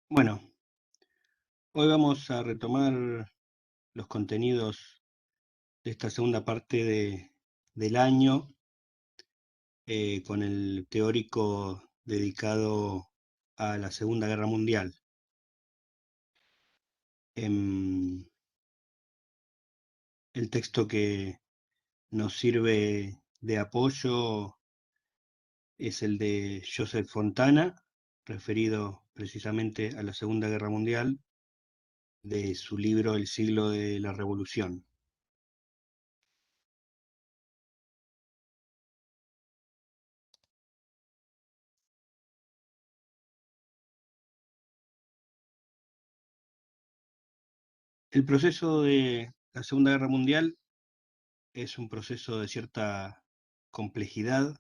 Bueno, hoy vamos a retomar los contenidos de esta segunda parte del año con el teórico dedicado a la Segunda Guerra Mundial. Em, el texto que nos sirve de apoyo es el de Joseph Fontana, referido precisamente a la Segunda Guerra Mundial, de su libro El siglo de la Revolución. El proceso de la Segunda Guerra Mundial es un proceso de cierta complejidad,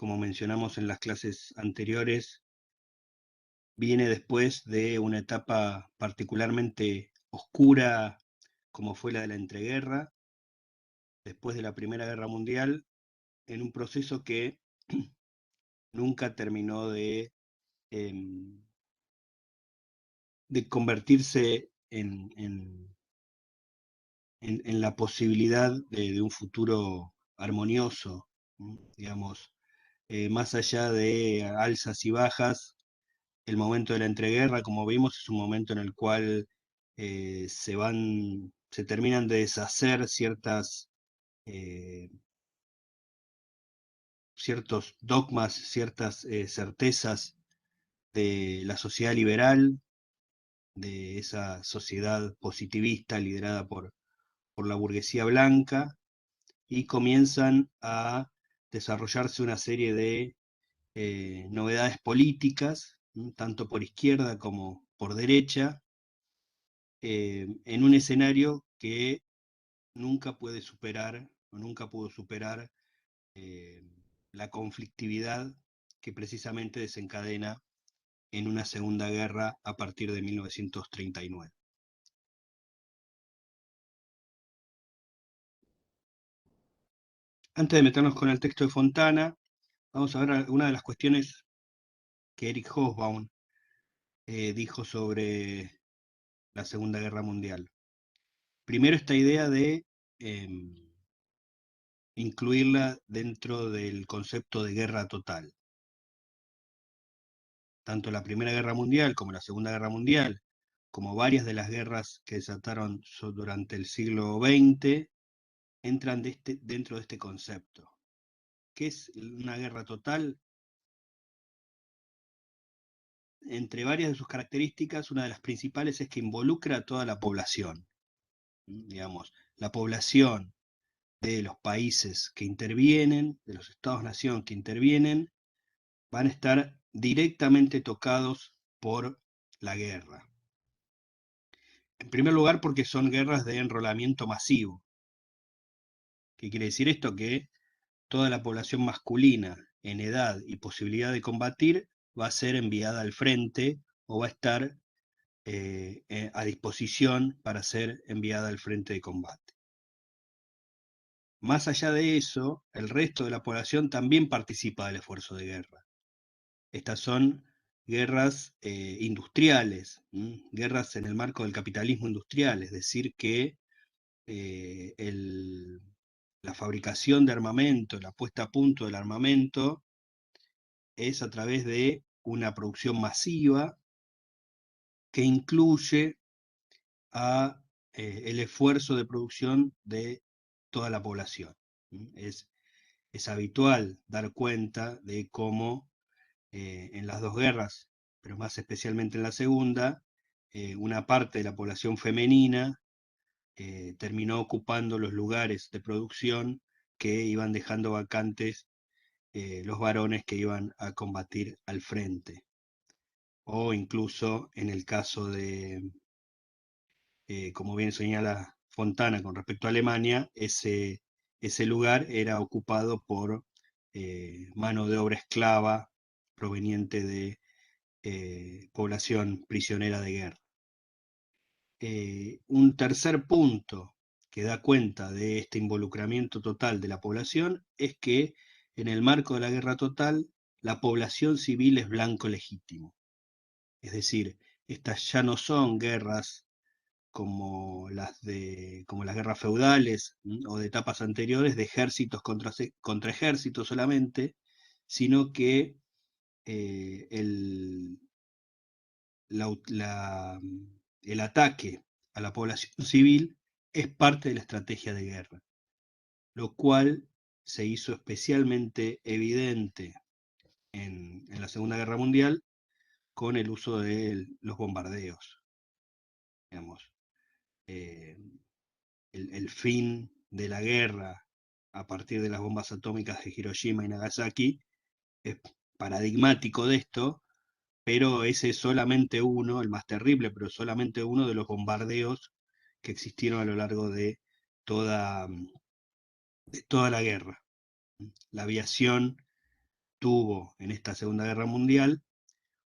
como mencionamos en las clases anteriores, viene después de una etapa particularmente oscura como fue la de la entreguerra, después de la Primera Guerra Mundial, en un proceso que nunca terminó em, de convertirse en la posibilidad de un futuro armonioso, digamos, más allá de alzas y bajas. El momento de la entreguerra, como vimos, es un momento en el cual se terminan de deshacer eh, ciertos dogmas, ciertas certezas de la sociedad liberal, de esa sociedad positivista liderada por la burguesía blanca, y comienzan a desarrollarse una serie de novedades políticas, tanto por izquierda como por derecha, en un escenario que nunca puede superar o nunca pudo superar eh, la conflictividad que precisamente desencadena en una segunda guerra a partir de 1939. Antes de meternos con el texto de Fontana, vamos a ver algunas de las cuestiones que Eric Hobsbawm dijo sobre la Segunda Guerra Mundial. Primero, esta idea de eh, incluirla dentro del concepto de guerra total. Tanto la Primera Guerra Mundial como la Segunda Guerra Mundial, como varias de las guerras que desataron durante el siglo XX, entran dentro de este concepto. ¿Qué es una guerra total? Entre varias de sus características, una de las principales es que involucra a toda la población. Digamos, la población de los países que intervienen, de los estados-nación que intervienen, van a estar directamente tocados por la guerra. En primer lugar, porque son guerras de enrolamiento masivo. ¿Qué quiere decir esto? Que toda la población masculina en edad y posibilidad de combatir va a ser enviada al frente o va a estar a disposición para ser enviada al frente de combate. Más allá de eso, el resto de la población también participa del esfuerzo de guerra. Estas son guerras industriales, guerras en el marco del capitalismo industrial, es decir, que la fabricación de armamento, la puesta a punto del armamento, es a través de una producción masiva que incluye el esfuerzo de producción de toda la población. Es habitual dar cuenta de cómo en las dos guerras, pero más especialmente en la segunda, una parte de la población femenina terminó ocupando los lugares de producción que iban dejando vacantes los varones que iban a combatir al frente. O incluso en el caso de, como bien señala Fontana con respecto a Alemania, ese lugar era ocupado por mano de obra esclava proveniente de población prisionera de guerra. Un tercer punto que da cuenta de este involucramiento total de la población es que en el marco de la guerra total la población civil es blanco legítimo. Es decir, estas ya no son guerras como como las guerras feudales o de etapas anteriores de ejércitos contra ejércitos solamente, sino que el, el ataque a la población civil es parte de la estrategia de guerra, lo cual se hizo especialmente evidente en la Segunda Guerra Mundial con el uso de los bombardeos. Digamos, eh, el fin de la guerra a partir de las bombas atómicas de Hiroshima y Nagasaki es paradigmático de esto, pero ese es solamente uno, el más terrible, pero solamente uno de los bombardeos que existieron a lo largo de toda la guerra. La aviación tuvo en esta Segunda Guerra Mundial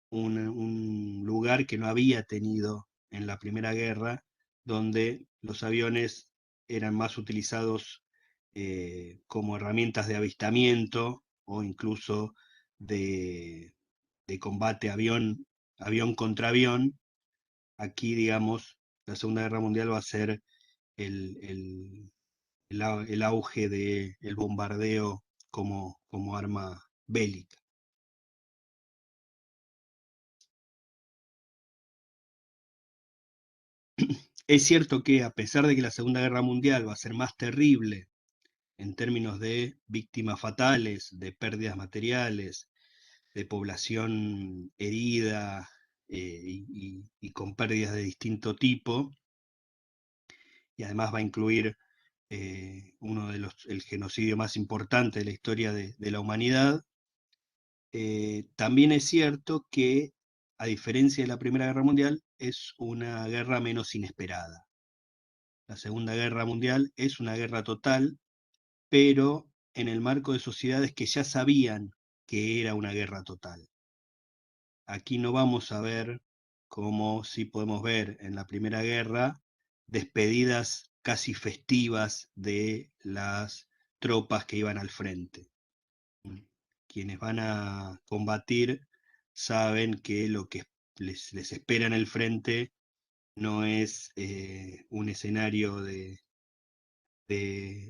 un lugar que no había tenido en la Primera Guerra, donde los aviones eran más utilizados como herramientas de avistamiento o incluso de combate avión contra avión. Aquí, digamos, la Segunda Guerra Mundial va a ser el, el, el auge del bombardeo como arma bélica. Es cierto que a pesar de que la Segunda Guerra Mundial va a ser más terrible en términos de víctimas fatales, de pérdidas materiales, de población herida y con pérdidas de distinto tipo, y además va a incluir el genocidio más importante de la historia de la humanidad, también es cierto que, a diferencia de la Primera Guerra Mundial, es una guerra menos inesperada. La Segunda Guerra Mundial es una guerra total, pero en el marco de sociedades que ya sabían que era una guerra total. Aquí no vamos a ver, como sí podemos ver en la Primera Guerra, despedidas casi festivas de las tropas que iban al frente. Quienes van a combatir saben que lo que les espera en el frente no es un escenario de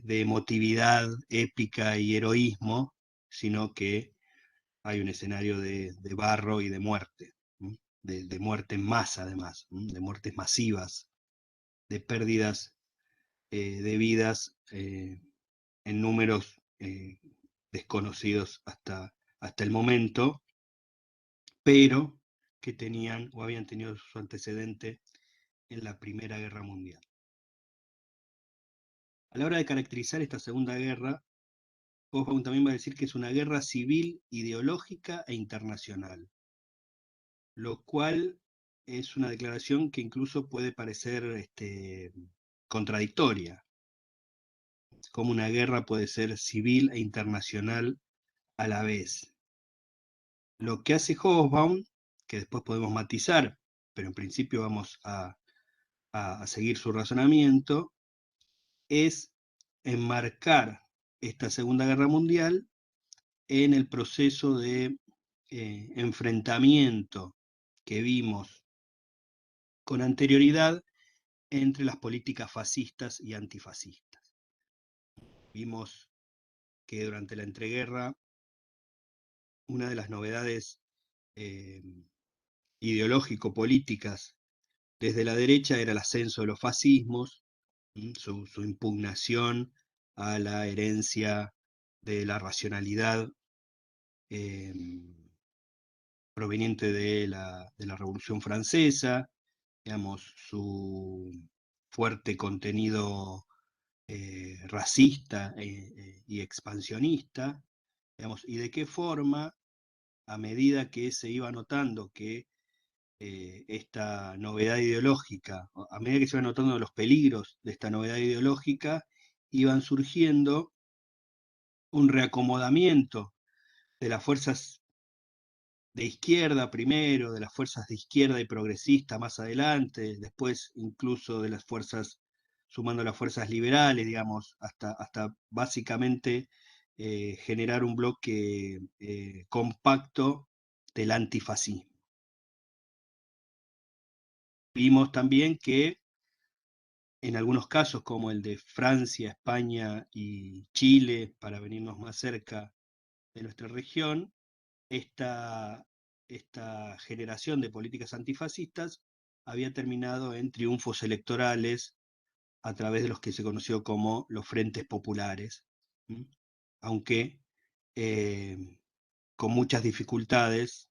emotividad épica y heroísmo, sino que hay un escenario de barro y de muerte, de muerte en masa además, de muertes masivas, de pérdidas de vidas en números desconocidos hasta el momento, pero que tenían o habían tenido su antecedente en la Primera Guerra Mundial. A la hora de caracterizar esta Segunda Guerra, Hobsbawm también va a decir que es una guerra civil, ideológica e internacional, lo cual es una declaración que incluso puede parecer contradictoria, como una guerra puede ser civil e internacional a la vez. Lo que hace Hobsbawm, que después podemos matizar, pero en principio vamos a seguir su razonamiento, es enmarcar esta Segunda Guerra Mundial en el proceso de enfrentamiento que vimos con anterioridad entre las políticas fascistas y antifascistas. Vimos que durante la entreguerra una de las novedades ideológico-políticas desde la derecha era el ascenso de los fascismos, su impugnación a la herencia de la racionalidad eh, proveniente de la Revolución Francesa, digamos, su fuerte contenido racista y expansionista, digamos, y de qué forma, a medida que se iba notando que esta novedad ideológica, a medida que se iban notando los peligros de esta novedad ideológica, iban surgiendo un reacomodamiento de las fuerzas de izquierda primero, de las fuerzas de izquierda y progresista más adelante, después incluso de las fuerzas, sumando las fuerzas liberales, digamos, hasta básicamente generar un bloque compacto del antifascismo. Vimos también que en algunos casos, como el de Francia, España y Chile, para venirnos más cerca de nuestra región, esta, esta generación de políticas antifascistas había terminado en triunfos electorales a través de los que se conoció como los frentes populares, ¿m? Aunque con muchas dificultades,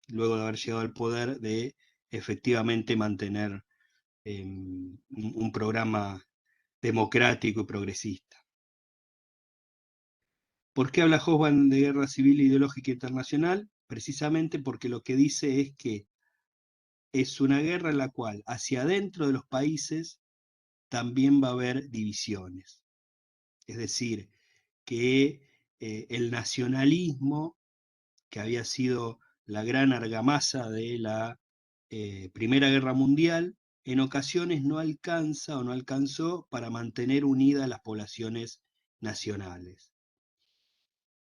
luego de haber llegado al poder, de efectivamente mantener un programa democrático y progresista. ¿Por qué habla Hobsbawm de guerra civil ideológica internacional? Precisamente porque lo que dice es que es una guerra en la cual hacia adentro de los países también va a haber divisiones. Es decir, que el nacionalismo, que había sido la gran argamasa de la Primera Guerra Mundial, en ocasiones no alcanza o no alcanzó para mantener unidas las poblaciones nacionales.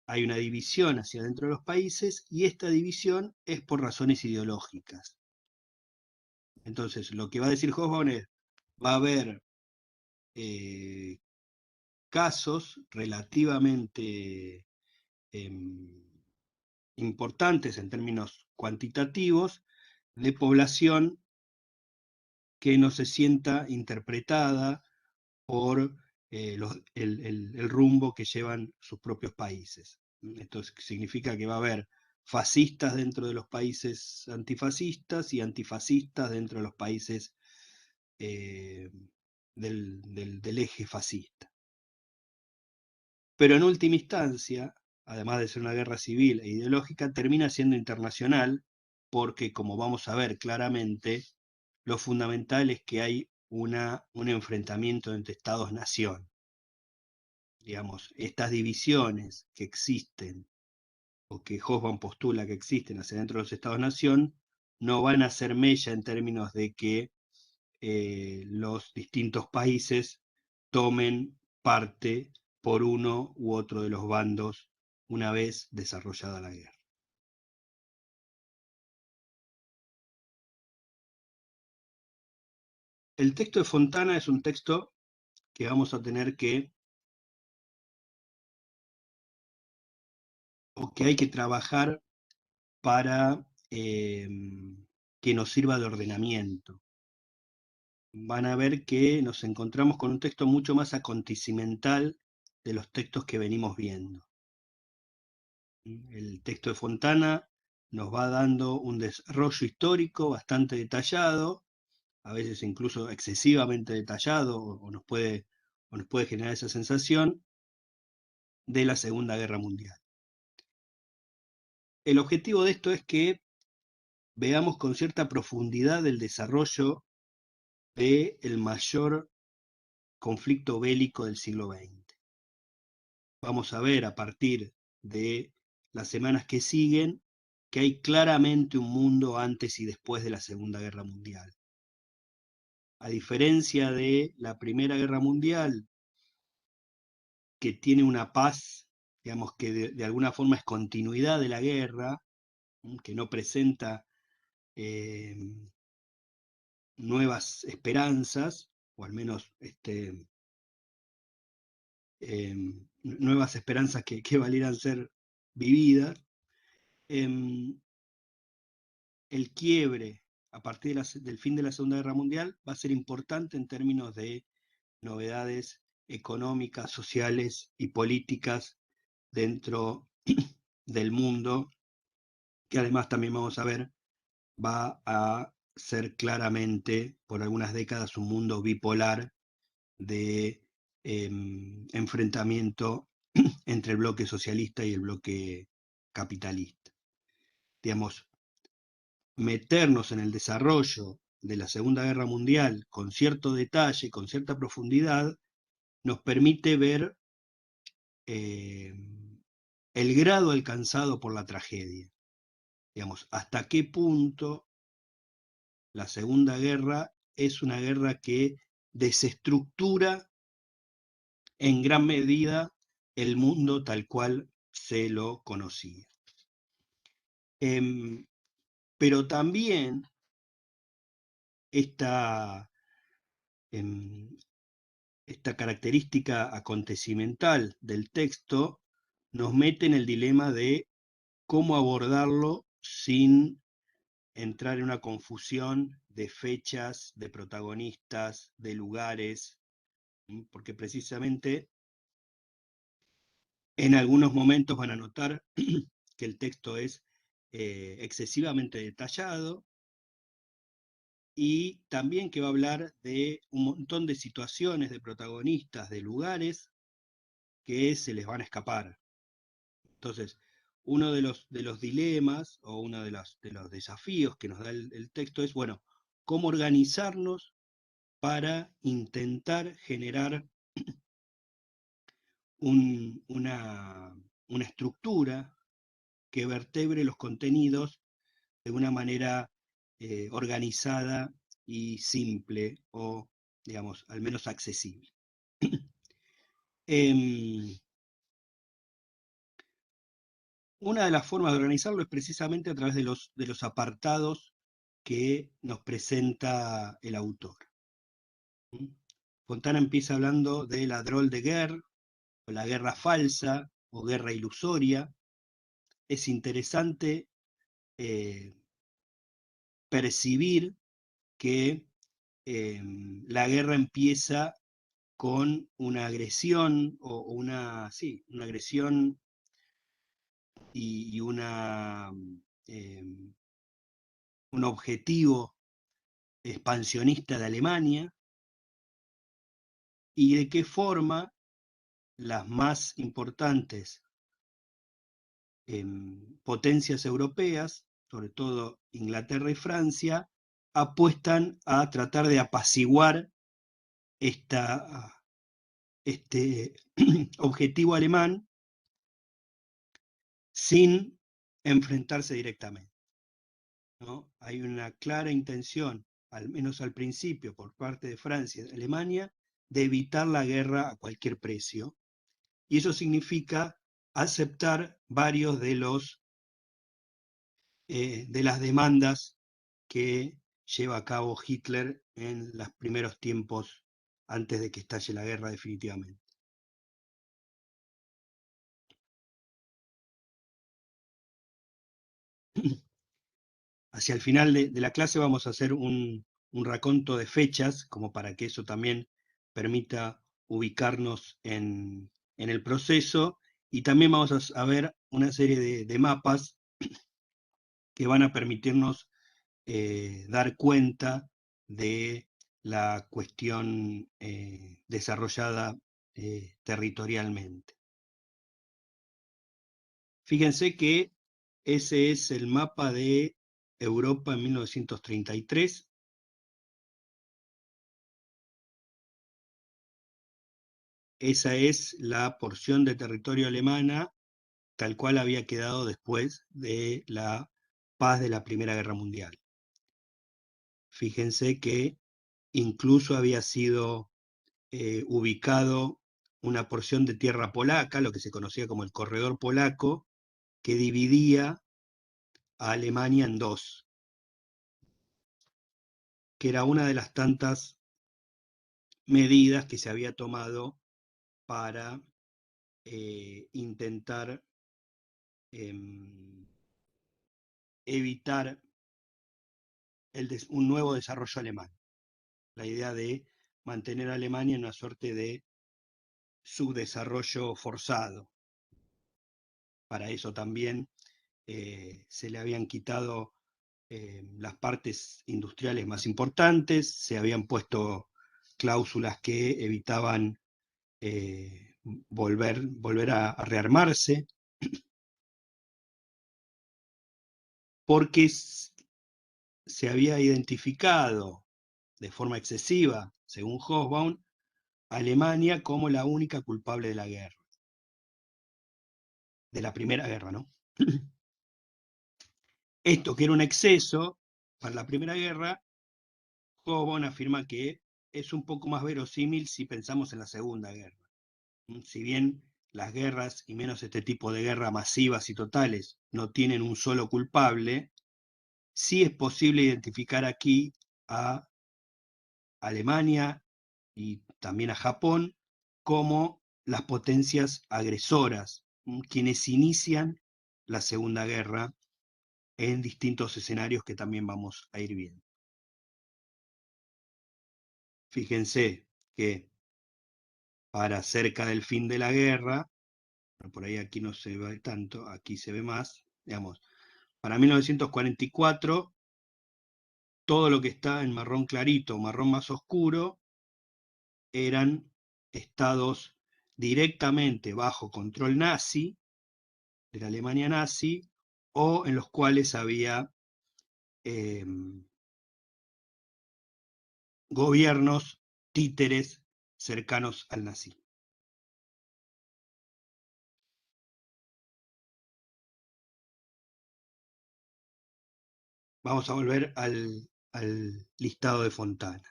Hay una división hacia dentro de los países y esta división es por razones ideológicas. Entonces, lo que va a decir Hobsbawm es, va a haber casos relativamente importantes en términos cuantitativos de población que no se sienta interpretada por el rumbo que llevan sus propios países. Esto significa que va a haber fascistas dentro de los países antifascistas y antifascistas dentro de los países del eje fascista. Pero en última instancia, además de ser una guerra civil e ideológica, termina siendo internacional porque, como vamos a ver claramente, lo fundamental es que hay un enfrentamiento entre Estados-nación. Digamos, estas divisiones que existen, o que Hobsbawm postula que existen hacia dentro de los Estados-nación, no van a ser mella en términos de que los distintos países tomen parte por uno u otro de los bandos una vez desarrollada la guerra. El texto de Fontana es un texto que vamos a tener que hay que trabajar para que nos sirva de ordenamiento. Van a ver que nos encontramos con un texto mucho más acontecimental de los textos que venimos viendo. El texto de Fontana nos va dando un desarrollo histórico bastante detallado, a veces incluso excesivamente detallado, o nos puede generar esa sensación, de la Segunda Guerra Mundial. El objetivo de esto es que veamos con cierta profundidad el desarrollo del mayor conflicto bélico del siglo XX. Vamos a ver a partir de las semanas que siguen que hay claramente un mundo antes y después de la Segunda Guerra Mundial. A diferencia de la Primera Guerra Mundial, que tiene una paz, digamos que de alguna forma es continuidad de la guerra, que no presenta nuevas esperanzas, o al menos nuevas esperanzas que valieran ser vividas. El quiebre a partir del fin de la Segunda Guerra Mundial va a ser importante en términos de novedades económicas, sociales y políticas dentro del mundo, que además también vamos a ver va a ser claramente por algunas décadas un mundo bipolar de enfrentamiento entre el bloque socialista y el bloque capitalista. Digamos, meternos en el desarrollo de la Segunda Guerra Mundial con cierto detalle, con cierta profundidad, nos permite ver el grado alcanzado por la tragedia. Digamos, hasta qué punto la Segunda Guerra es una guerra que desestructura en gran medida el mundo tal cual se lo conocía. Pero también esta, esta característica acontecimental del texto nos mete en el dilema de cómo abordarlo sin entrar en una confusión de fechas, de protagonistas, de lugares, porque precisamente en algunos momentos van a notar que el texto es excesivamente detallado y también que va a hablar de un montón de situaciones, de protagonistas, de lugares que se les van a escapar. Entonces, uno de los dilemas o uno de los desafíos que nos da el texto es, bueno, cómo organizarnos para intentar generar una estructura que vertebre los contenidos de una manera organizada y simple o, digamos, al menos accesible. Una de las formas de organizarlo es precisamente a través de los apartados que nos presenta el autor. Fontana empieza hablando de la drôle de guerre, o la guerra falsa, o guerra ilusoria. Es interesante eh, percibir que la guerra empieza con una agresión, o una, sí, una agresión y eh, un objetivo expansionista de Alemania, y de qué forma las más importantes potencias europeas, sobre todo Inglaterra y Francia, apuestan a tratar de apaciguar este objetivo alemán sin enfrentarse directamente, ¿no? Hay una clara intención, al menos al principio, por parte de Francia y de Alemania, de evitar la guerra a cualquier precio. Y eso significa aceptar varios de las demandas que lleva a cabo Hitler en los primeros tiempos antes de que estalle la guerra definitivamente. Hacia el final de la clase vamos a hacer un raconto de fechas, como para que eso también permita ubicarnos en el proceso, y también vamos a ver una serie de mapas que van a permitirnos dar cuenta de la cuestión desarrollada territorialmente. Fíjense que ese es el mapa de Europa en 1933. Esa es la porción de territorio alemana tal cual había quedado después de la paz de la Primera Guerra Mundial. Fíjense que incluso había sido ubicado una porción de tierra polaca, lo que se conocía como el corredor polaco, que dividía a Alemania en dos, que era una de las tantas medidas que se había tomado para intentar evitar un nuevo desarrollo alemán. La idea de mantener a Alemania en una suerte de subdesarrollo forzado. Para eso también se le habían quitado las partes industriales más importantes, se habían puesto cláusulas que evitaban volver a rearmarse, porque se había identificado de forma excesiva, según Hobsbawm, Alemania como la única culpable de la guerra, de la Primera Guerra, ¿no? Esto, que era un exceso para la Primera Guerra, Hobsbawm afirma que es un poco más verosímil si pensamos en la Segunda Guerra. Si bien las guerras, y menos este tipo de guerras masivas y totales, no tienen un solo culpable, sí es posible identificar aquí a Alemania y también a Japón como las potencias agresoras, quienes inician la Segunda Guerra en distintos escenarios que también vamos a ir viendo. Fíjense que para cerca del fin de la guerra, por ahí aquí no se ve tanto, aquí se ve más, digamos, para 1944, todo lo que está en marrón clarito, marrón más oscuro, eran estados directamente bajo control nazi, de la Alemania nazi, o en los cuales había eh, gobiernos títeres cercanos al nazismo. Vamos a volver al listado de Fontana.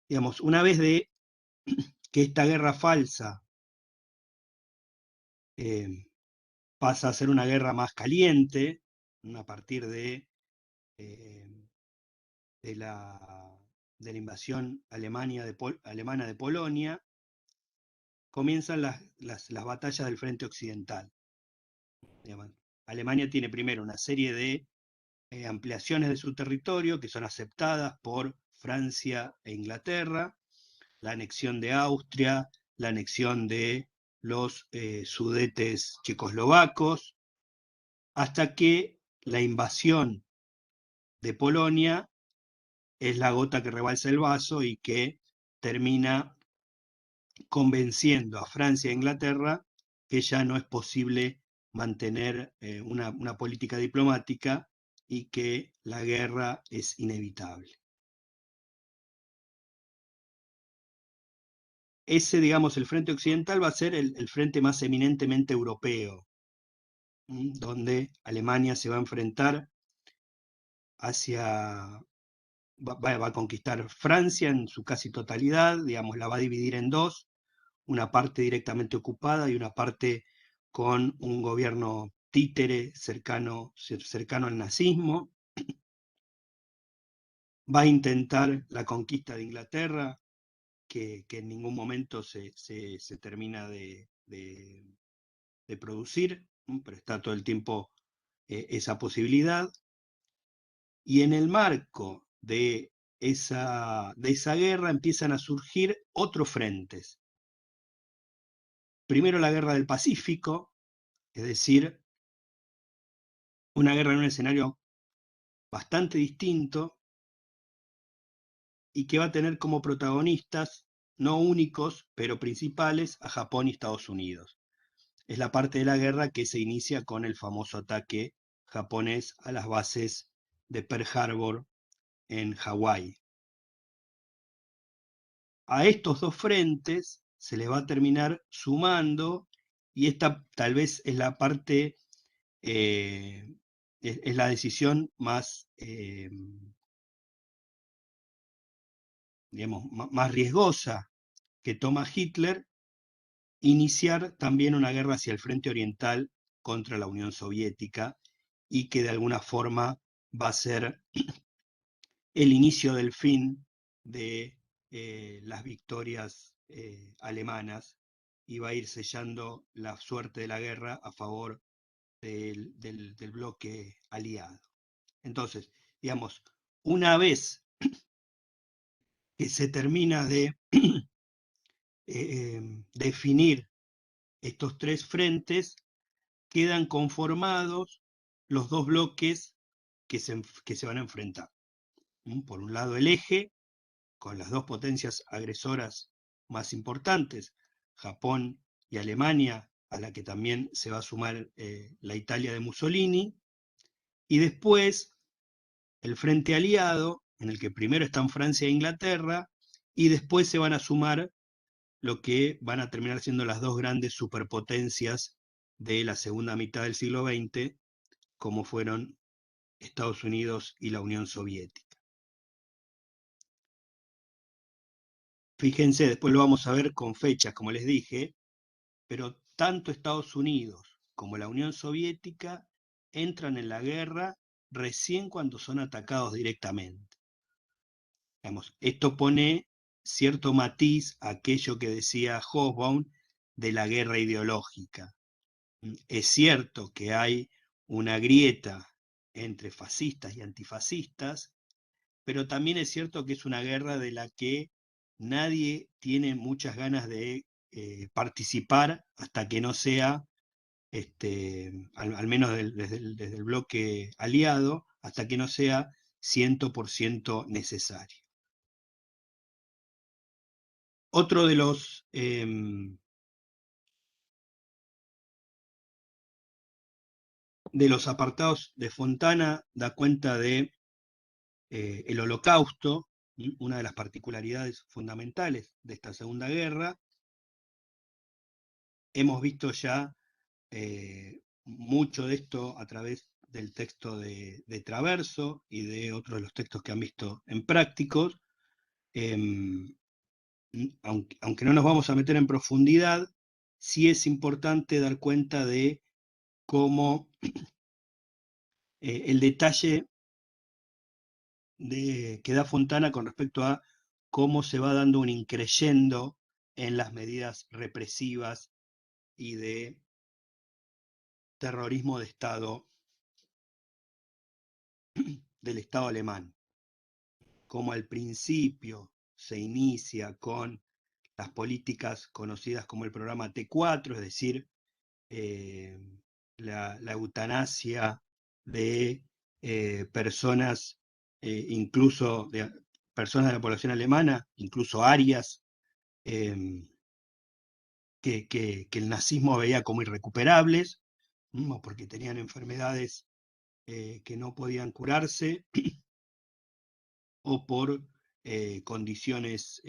Digamos, una vez de que esta guerra falsa eh, pasa a ser una guerra más caliente, a partir eh, de, la, de la invasión alemana de Polonia, comienzan las batallas del frente occidental. Digamos, Alemania tiene primero una serie de ampliaciones de su territorio que son aceptadas por Francia e Inglaterra, la anexión de Austria, la anexión de los sudetes checoslovacos, hasta que la invasión de Polonia es la gota que rebalsa el vaso y que termina convenciendo a Francia e Inglaterra que ya no es posible mantener una política diplomática y que la guerra es inevitable. Ese, digamos, el frente occidental va a ser el frente más eminentemente europeo, donde Alemania se va a enfrentar va a conquistar Francia en su casi totalidad, digamos, la va a dividir en dos, una parte directamente ocupada y una parte con un gobierno títere cercano al nazismo. Va a intentar la conquista de Inglaterra, que en ningún momento se termina de producir, pero está todo el tiempo esa posibilidad. Y en el marco de esa guerra empiezan a surgir otros frentes. Primero la guerra del Pacífico, es decir, una guerra en un escenario bastante distinto y que va a tener como protagonistas, no únicos, pero principales, a Japón y Estados Unidos. Es la parte de la guerra que se inicia con el famoso ataque japonés a las bases de Pearl Harbor en Hawái. A estos dos frentes se les va a terminar sumando, y esta tal vez es la parte, es la decisión más, digamos, más riesgosa que toma Hitler, iniciar también una guerra hacia el frente oriental contra la Unión Soviética, y que de alguna forma va a ser el inicio del fin de las victorias alemanas, y va a ir sellando la suerte de la guerra a favor del bloque aliado. Entonces, digamos, una vez que se termina de definir estos tres frentes, quedan conformados los dos bloques que se van a enfrentar. Por un lado, el eje, con las dos potencias agresoras más importantes, Japón y Alemania, a la que también se va a sumar la Italia de Mussolini, y después el frente aliado, en el que primero están Francia e Inglaterra, y después se van a sumar lo que van a terminar siendo las dos grandes superpotencias de la segunda mitad del siglo XX, como fueron Estados Unidos y la Unión Soviética. Fíjense, después lo vamos a ver con fechas, como les dije, pero tanto Estados Unidos como la Unión Soviética entran en la guerra recién cuando son atacados directamente. Digamos, esto pone cierto matiz a aquello que decía Hobsbawm de la guerra ideológica. Es cierto que hay una grieta entre fascistas y antifascistas, pero también es cierto que es una guerra de la que nadie tiene muchas ganas de participar hasta que no sea, al menos desde el bloque aliado, hasta que no sea 100% necesario. Otro de los apartados de Fontana da cuenta de el Holocausto, una de las particularidades fundamentales de esta Segunda Guerra. Hemos visto ya mucho de esto a través del texto de Traverso y de otros de los textos que han visto en prácticos. Aunque no nos vamos a meter en profundidad, sí es importante dar cuenta de cómo el detalle que da Fontana con respecto a cómo se va dando un increyendo en las medidas represivas y de terrorismo de Estado del Estado alemán. Como al principio se inicia con las políticas conocidas como el programa T4, es decir, la eutanasia de personas, incluso de personas de la población alemana, incluso arias, que el nazismo veía como irrecuperables, porque tenían enfermedades que no podían curarse, o por condiciones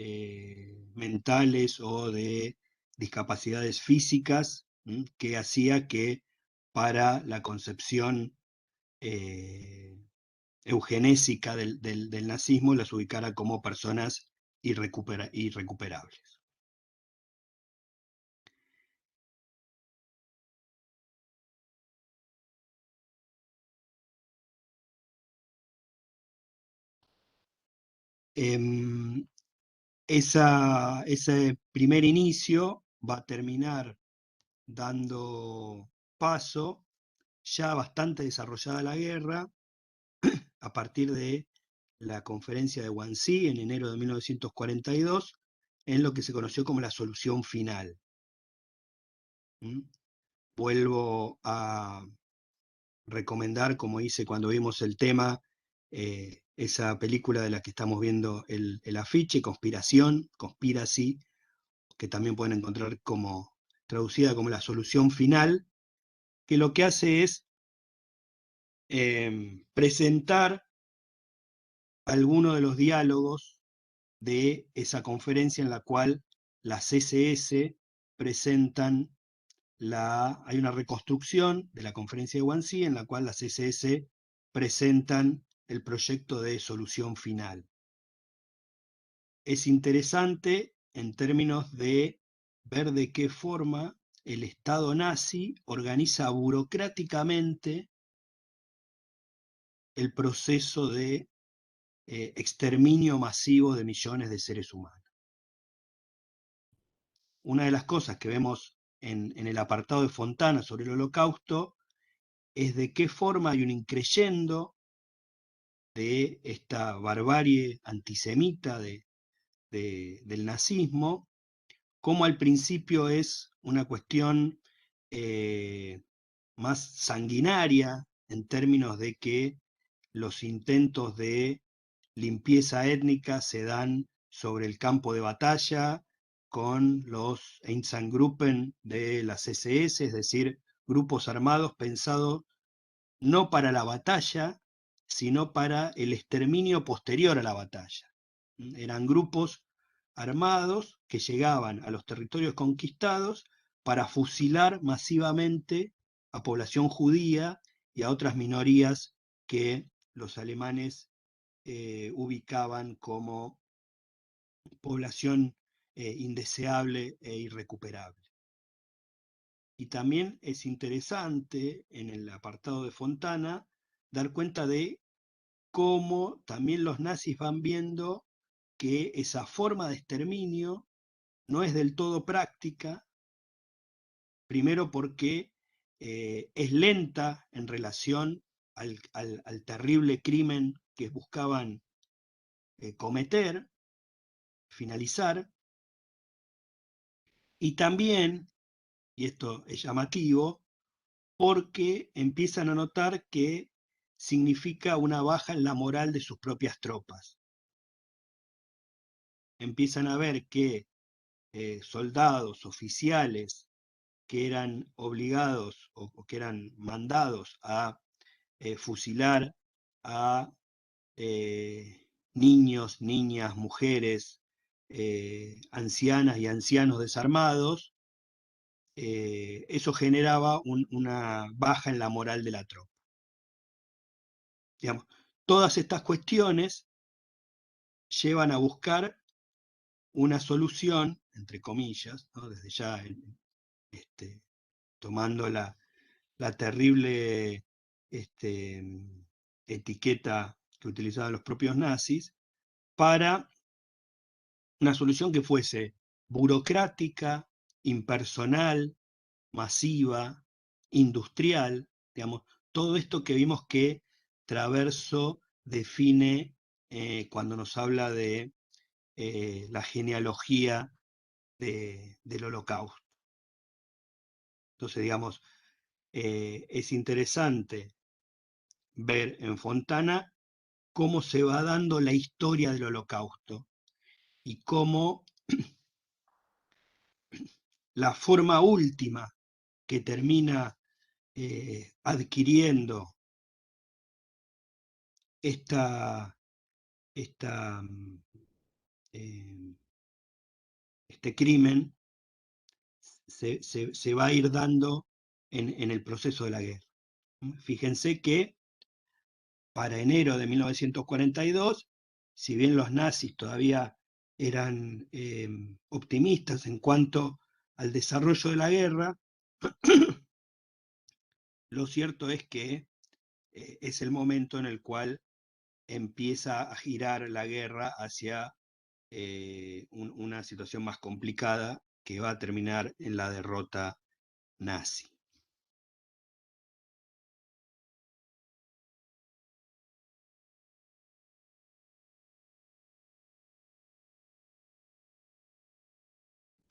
mentales o de discapacidades físicas, que hacía que para la concepción eugenésica del nazismo las ubicara como personas irrecuperables. Ese primer inicio va a terminar dando paso, ya bastante desarrollada la guerra, a partir de la conferencia de Wannsee en enero de 1942, en lo que se conoció como la solución final. Vuelvo a recomendar, como hice cuando vimos el tema, esa película de la que estamos viendo el afiche, Conspiración, Conspiracy, que también pueden encontrar como traducida como la solución final, que lo que hace es presentar algunos de los diálogos de esa conferencia en la cual las SS presentan hay una reconstrucción de la conferencia de Wannsee en la cual las SS presentan el proyecto de solución final. Es interesante en términos de ver de qué forma el Estado nazi organiza burocráticamente el proceso de exterminio masivo de millones de seres humanos. Una de las cosas que vemos en el apartado de Fontana sobre el Holocausto es de qué forma hay un increyendo de esta barbarie antisemita del nazismo, como al principio es una cuestión más sanguinaria en términos de que los intentos de limpieza étnica se dan sobre el campo de batalla con los Einsatzgruppen de las SS, es decir, grupos armados pensados no para la batalla, sino para el exterminio posterior a la batalla. Eran grupos armados que llegaban a los territorios conquistados para fusilar masivamente a población judía y a otras minorías que los alemanes ubicaban como población indeseable e irrecuperable. Y también es interesante en el apartado de Fontana dar cuenta de cómo también los nazis van viendo que esa forma de exterminio no es del todo práctica, primero porque es lenta en relación al terrible crimen que buscaban cometer, finalizar, y también, y esto es llamativo, porque empiezan a notar que significa una baja en la moral de sus propias tropas. Empiezan a ver que soldados, oficiales, que eran obligados o que eran mandados a fusilar a niños, niñas, mujeres, ancianas y ancianos desarmados, eso generaba una baja en la moral de la tropa. Digamos, todas estas cuestiones llevan a buscar una solución, entre comillas, ¿no? Desde ya tomando la terrible etiqueta que utilizaban los propios nazis, para una solución que fuese burocrática, impersonal, masiva, industrial, digamos, todo esto que vimos que Traverso define cuando nos habla de la genealogía del Holocausto. Entonces, digamos, es interesante ver en Fontana cómo se va dando la historia del Holocausto y cómo la forma última que termina adquiriendo esta, esta, eh, este crimen se va a ir dando en el proceso de la guerra. Fíjense que para enero de 1942, si bien los nazis todavía eran optimistas en cuanto al desarrollo de la guerra, lo cierto es que es el momento en el cual empieza a girar la guerra hacia una situación más complicada que va a terminar en la derrota nazi.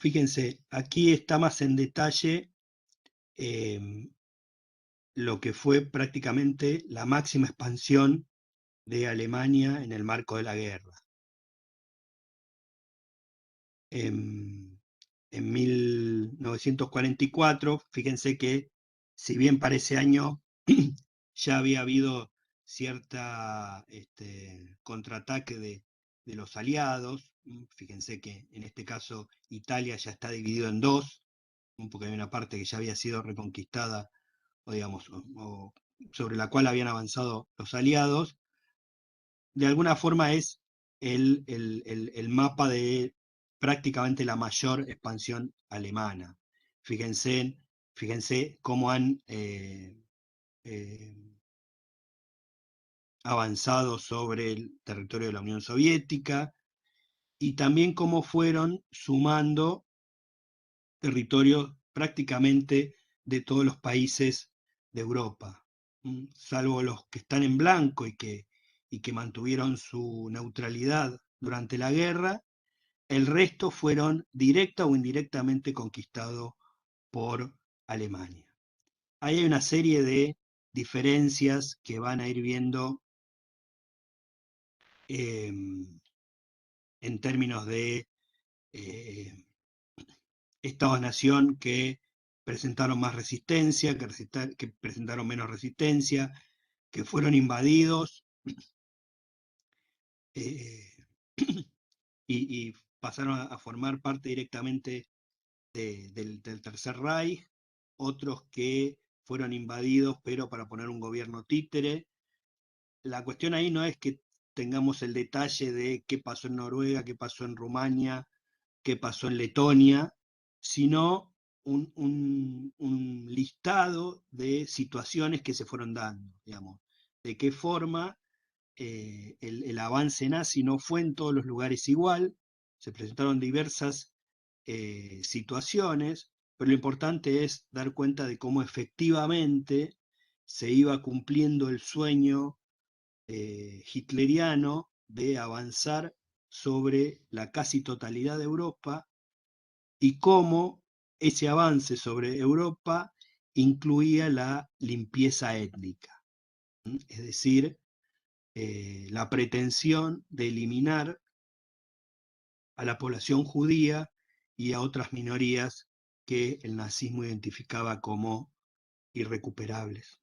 Fíjense, aquí está más en detalle lo que fue prácticamente la máxima expansión de Alemania en el marco de la guerra. En 1944, fíjense que si bien para ese año ya había habido cierta contraataque de los aliados, fíjense que en este caso Italia ya está dividido en dos, porque hay una parte que ya había sido reconquistada, o digamos, o sobre la cual habían avanzado los aliados. De alguna forma es el mapa de prácticamente la mayor expansión alemana. Fíjense cómo han eh, avanzado sobre el territorio de la Unión Soviética y también cómo fueron sumando territorios prácticamente de todos los países de Europa, salvo los que están en blanco y que mantuvieron su neutralidad durante la guerra. El resto fueron directa o indirectamente conquistados por Alemania. Ahí hay una serie de diferencias que van a ir viendo en términos de Estados-nación que presentaron más resistencia, que presentaron menos resistencia, que fueron invadidos y pasaron a formar parte directamente del Tercer Reich, otros que fueron invadidos pero para poner un gobierno títere. La cuestión ahí no es que tengamos el detalle de qué pasó en Noruega, qué pasó en Rumania, qué pasó en Letonia, sino un listado de situaciones que se fueron dando, digamos, de qué forma el avance nazi no fue en todos los lugares igual, se presentaron diversas situaciones, pero lo importante es dar cuenta de cómo efectivamente se iba cumpliendo el sueño hitleriano de avanzar sobre la casi totalidad de Europa y cómo ese avance sobre Europa incluía la limpieza étnica, es decir, la pretensión de eliminar a la población judía y a otras minorías que el nazismo identificaba como irrecuperables.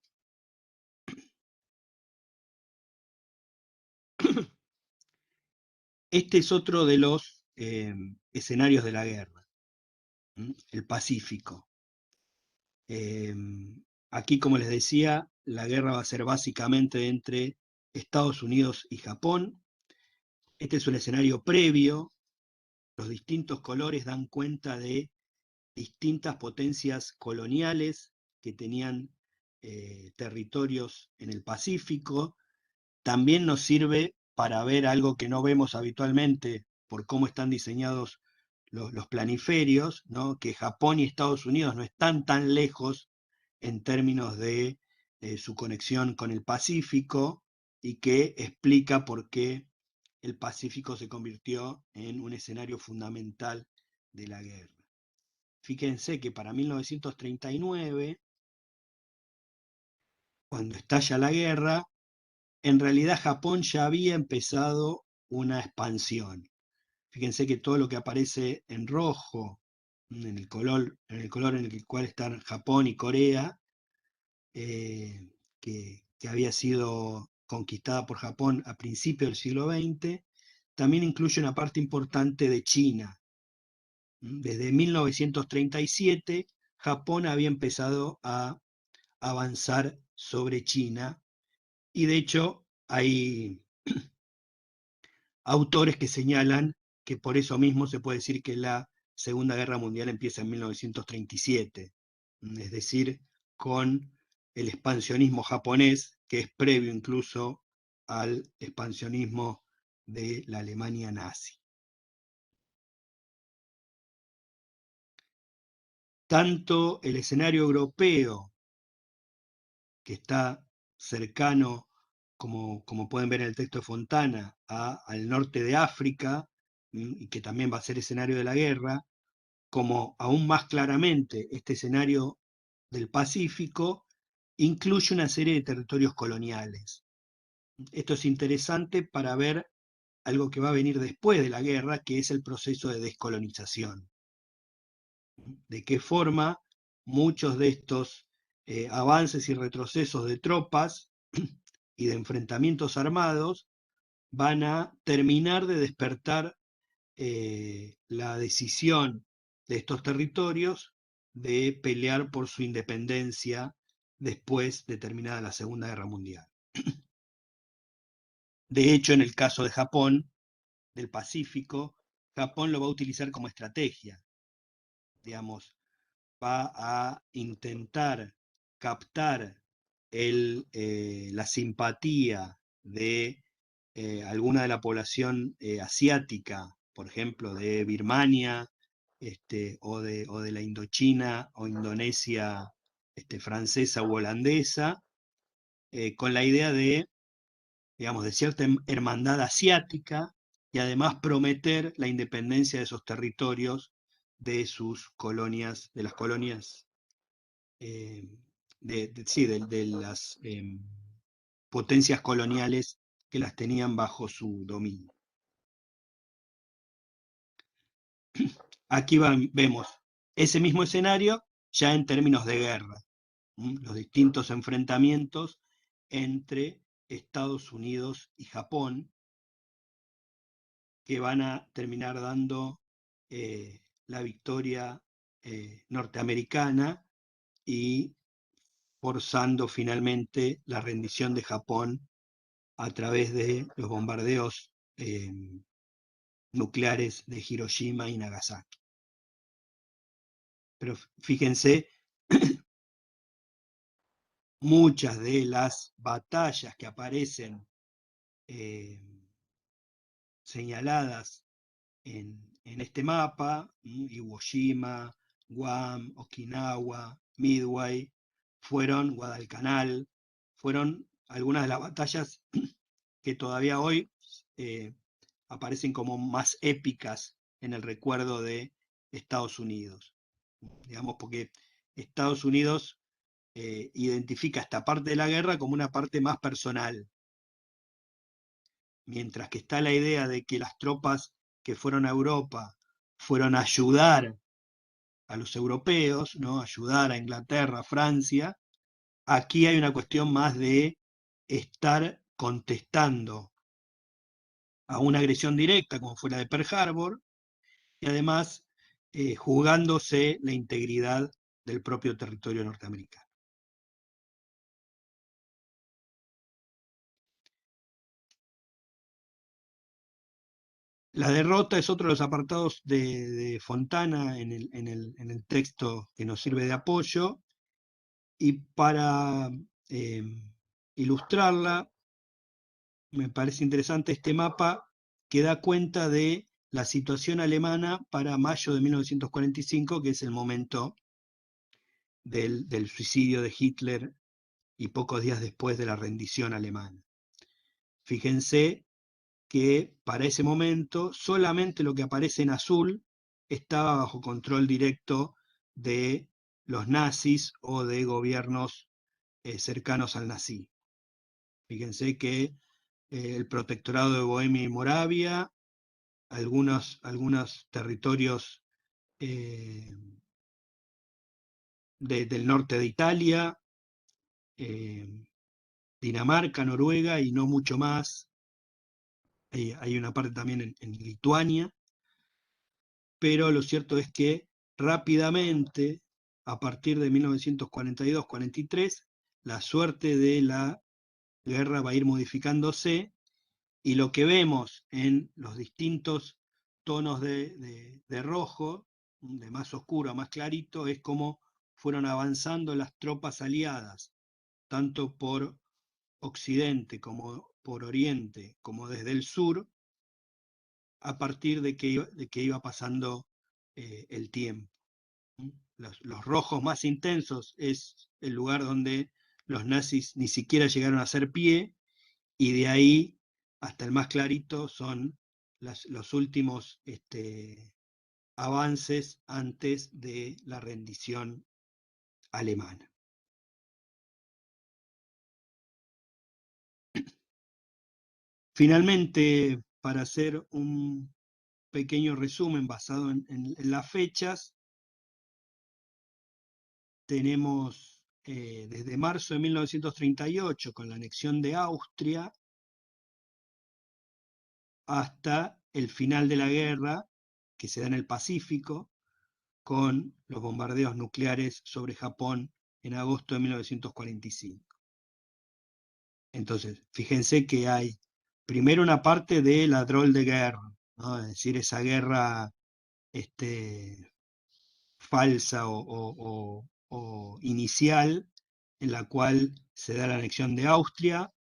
Este es otro de los escenarios de la guerra, el Pacífico. Aquí, como les decía, la guerra va a ser básicamente entre Estados Unidos y Japón. Este es un escenario previo. Los distintos colores dan cuenta de distintas potencias coloniales que tenían territorios en el Pacífico. También nos sirve para ver algo que no vemos habitualmente por cómo están diseñados los planiferios, ¿no? Que Japón y Estados Unidos no están tan lejos en términos de su conexión con el Pacífico y que explica por qué el Pacífico se convirtió en un escenario fundamental de la guerra. Fíjense que para 1939, cuando estalla la guerra, en realidad Japón ya había empezado una expansión. Fíjense que todo lo que aparece en rojo, en el color en el cual están Japón y Corea, que había sido conquistada por Japón a principios del siglo XX, también incluye una parte importante de China. Desde 1937, Japón había empezado a avanzar sobre China y de hecho hay autores que señalan que por eso mismo se puede decir que la Segunda Guerra Mundial empieza en 1937, es decir, con el expansionismo japonés, que es previo incluso al expansionismo de la Alemania nazi. Tanto el escenario europeo, que está cercano, como pueden ver en el texto de Fontana, al norte de África, y que también va a ser escenario de la guerra, como aún más claramente este escenario del Pacífico, incluye una serie de territorios coloniales. Esto es interesante para ver algo que va a venir después de la guerra, que es el proceso de descolonización. De qué forma muchos de estos avances y retrocesos de tropas y de enfrentamientos armados van a terminar de despertar la decisión de estos territorios de pelear por su independencia después de terminada la Segunda Guerra Mundial. De hecho, en el caso de Japón, del Pacífico, Japón lo va a utilizar como estrategia. Digamos, va a intentar captar la simpatía de alguna de la población asiática, por ejemplo, de Birmania, o de la Indochina o Indonesia francesa u holandesa, con la idea de, digamos, de cierta hermandad asiática y además prometer la independencia de esos territorios de sus colonias, de las colonias, sí, de las potencias coloniales que las tenían bajo su dominio. Aquí vemos ese mismo escenario ya en términos de guerra, los distintos enfrentamientos entre Estados Unidos y Japón, que van a terminar dando la victoria norteamericana y forzando finalmente la rendición de Japón a través de los bombardeos nucleares de Hiroshima y Nagasaki. pero fíjense, muchas de las batallas que aparecen señaladas en este mapa, Iwo Jima, Guam, Okinawa, Midway, Guadalcanal, fueron algunas de las batallas que todavía hoy aparecen como más épicas en el recuerdo de Estados Unidos. Digamos, porque Estados Unidos identifica esta parte de la guerra como una parte más personal, mientras que está la idea de que las tropas que fueron a Europa fueron a ayudar a los europeos, ¿no? Ayudar a Inglaterra, a Francia. Aquí hay una cuestión más de estar contestando a una agresión directa, como fue la de Pearl Harbor, y además jugándose la integridad del propio territorio norteamericano. La derrota es otro de los apartados de Fontana en el texto que nos sirve de apoyo, y para ilustrarla, me parece interesante este mapa que da cuenta de la situación alemana para mayo de 1945, que es el momento del suicidio de Hitler y pocos días después de la rendición alemana. Fíjense que para ese momento solamente lo que aparece en azul estaba bajo control directo de los nazis o de gobiernos cercanos al nazi. Fíjense que el protectorado de Bohemia y Moravia, algunos territorios del norte de Italia, Dinamarca, Noruega y no mucho más. Hay una parte también en Lituania, pero lo cierto es que rápidamente, a partir de 1942-43, la suerte de la guerra va a ir modificándose, y lo que vemos en los distintos tonos de rojo, de más oscuro a más clarito, es cómo fueron avanzando las tropas aliadas, tanto por occidente como por oriente, como desde el sur, a partir de que iba pasando el tiempo. Los rojos más intensos es el lugar donde los nazis ni siquiera llegaron a hacer pie, y de ahí hasta el más clarito son los últimos avances antes de la rendición alemana. Finalmente, para hacer un pequeño resumen basado en las fechas, tenemos desde marzo de 1938, con la anexión de Austria, hasta el final de la guerra, que se da en el Pacífico, con los bombardeos nucleares sobre Japón en agosto de 1945. Entonces, fíjense que hay primero una parte de la Drôle de Guerre, ¿no? Es decir, esa guerra falsa o inicial, en la cual se da la anexión de Austria,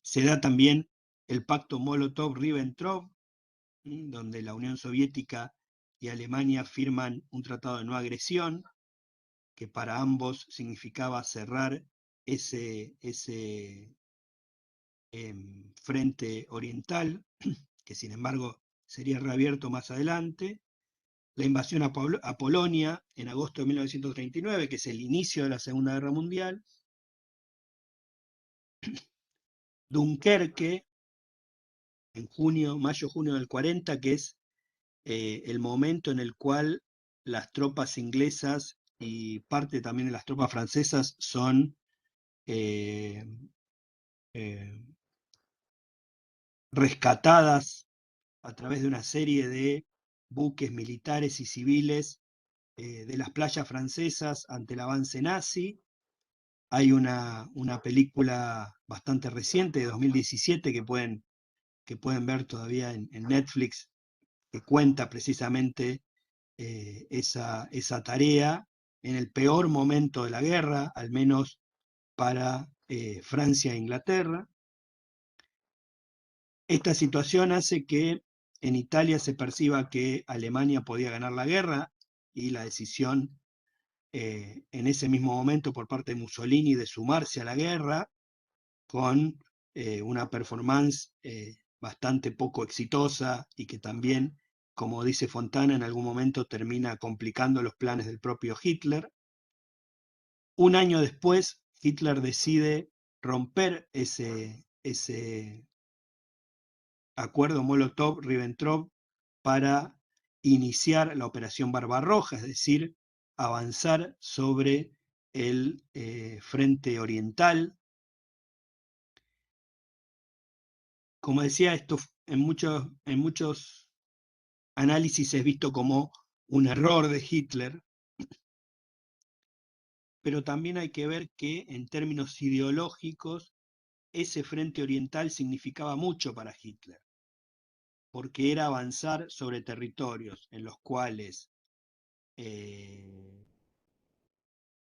se da también el pacto Molotov-Ribbentrop, donde la Unión Soviética y Alemania firman un tratado de no agresión, que para ambos significaba cerrar ese frente oriental, que sin embargo sería reabierto más adelante. La invasión a Polonia en agosto de 1939, que es el inicio de la Segunda Guerra Mundial. Dunkerque, en mayo-junio del 40, que es el momento en el cual las tropas inglesas y parte también de las tropas francesas son rescatadas a través de una serie de buques militares y civiles de las playas francesas ante el avance nazi. Hay una película bastante reciente, de 2017, que pueden ver todavía en Netflix, que cuenta precisamente esa tarea en el peor momento de la guerra, al menos para Francia e Inglaterra. Esta situación hace que en Italia se perciba que Alemania podía ganar la guerra, y la decisión en ese mismo momento por parte de Mussolini de sumarse a la guerra con una performance bastante poco exitosa, y que también, como dice Fontana, en algún momento termina complicando los planes del propio Hitler. Un año después, Hitler decide romper ese acuerdo Molotov-Ribbentrop para iniciar la Operación Barbarroja, es decir, avanzar sobre el frente oriental. Como decía, esto en muchos análisis es visto como un error de Hitler, pero también hay que ver que en términos ideológicos ese frente oriental significaba mucho para Hitler, porque era avanzar sobre territorios en los cuales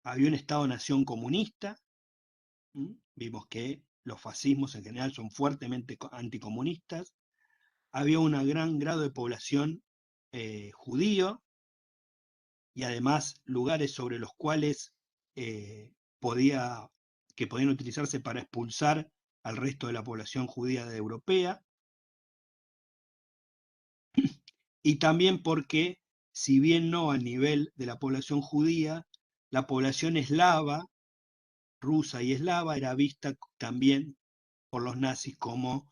había un Estado-nación comunista. Vimos que los fascismos en general son fuertemente anticomunistas. Había un gran grado de población judío, y además lugares sobre los cuales podían utilizarse para expulsar al resto de la población judía europea. Y también porque, si bien no al nivel de la población judía, la población eslava, rusa y eslava, era vista también por los nazis como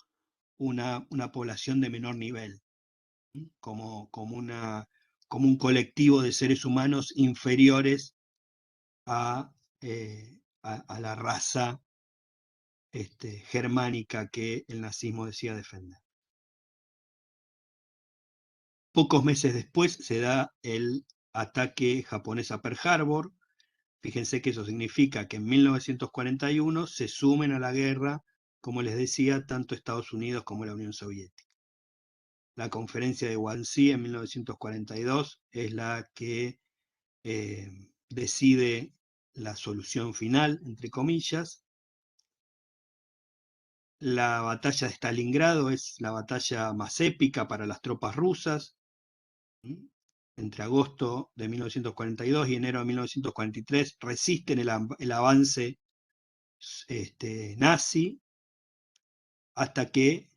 una población de menor nivel, como un colectivo de seres humanos inferiores a la raza germánica que el nazismo decía defender. Pocos meses después se da el ataque japonés a Pearl Harbor. Fíjense que eso significa que en 1941 se sumen a la guerra, como les decía, tanto Estados Unidos como la Unión Soviética. La conferencia de Wannsee en 1942 es la que decide la solución final, entre comillas. La batalla de Stalingrado es la batalla más épica para las tropas rusas. Entre agosto de 1942 y enero de 1943 resisten el avance nazi, hasta que,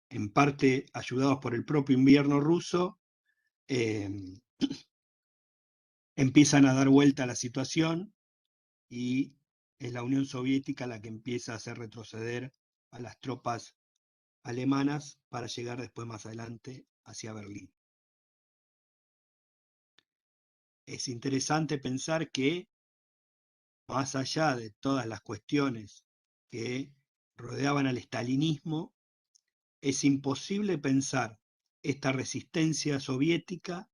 en parte ayudados por el propio invierno ruso, empiezan a dar vuelta a la situación, y es la Unión Soviética la que empieza a hacer retroceder a las tropas alemanas para llegar después, más adelante, hacia Berlín. Es interesante pensar que, más allá de todas las cuestiones que rodeaban al estalinismo, es imposible pensar esta resistencia soviética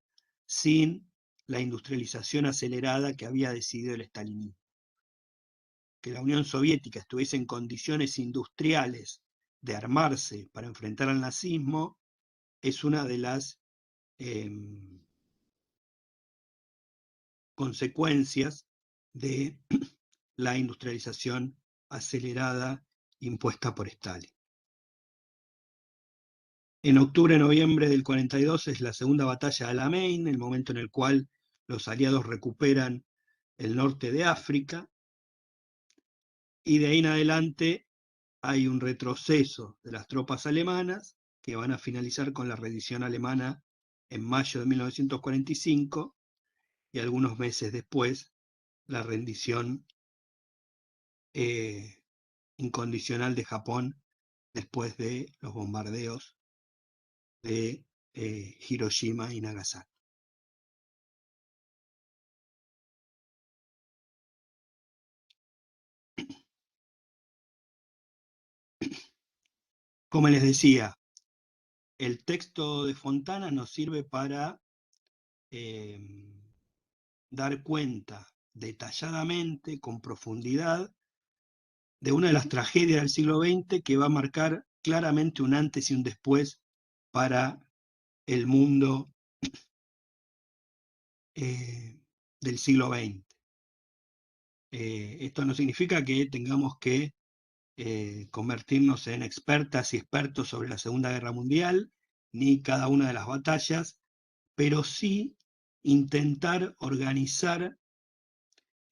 sin la industrialización acelerada que había decidido el estalinismo. Que la Unión Soviética estuviese en condiciones industriales de armarse para enfrentar al nazismo es una de las consecuencias de la industrialización acelerada impuesta por Stalin. En octubre-noviembre del 42 es la segunda batalla de Alamein, el momento en el cual los aliados recuperan el norte de África, y de ahí en adelante hay un retroceso de las tropas alemanas que van a finalizar con la rendición alemana en mayo de 1945, y algunos meses después la rendición incondicional de Japón después de los bombardeos de Hiroshima y Nagasaki. Como les decía, el texto de Fontana nos sirve para dar cuenta detalladamente, con profundidad, de una de las tragedias del siglo XX que va a marcar claramente un antes y un después para el mundo del siglo XX. Esto no significa que tengamos que convertirnos en expertas y expertos sobre la Segunda Guerra Mundial, ni cada una de las batallas, pero sí intentar organizar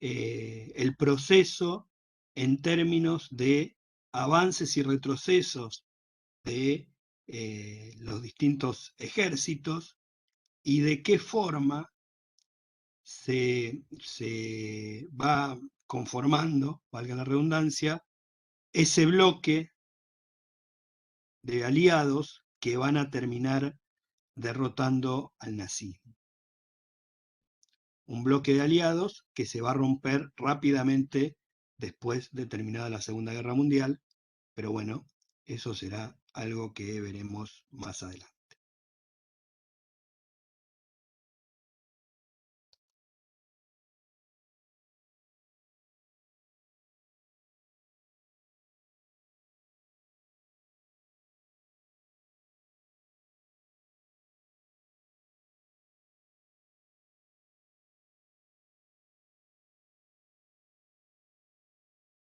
el proceso en términos de avances y retrocesos de los distintos ejércitos y de qué forma se va conformando, valga la redundancia, ese bloque de aliados que van a terminar derrotando al nazismo. Un bloque de aliados que se va a romper rápidamente después de terminada la Segunda Guerra Mundial, pero bueno, eso será algo que veremos más adelante.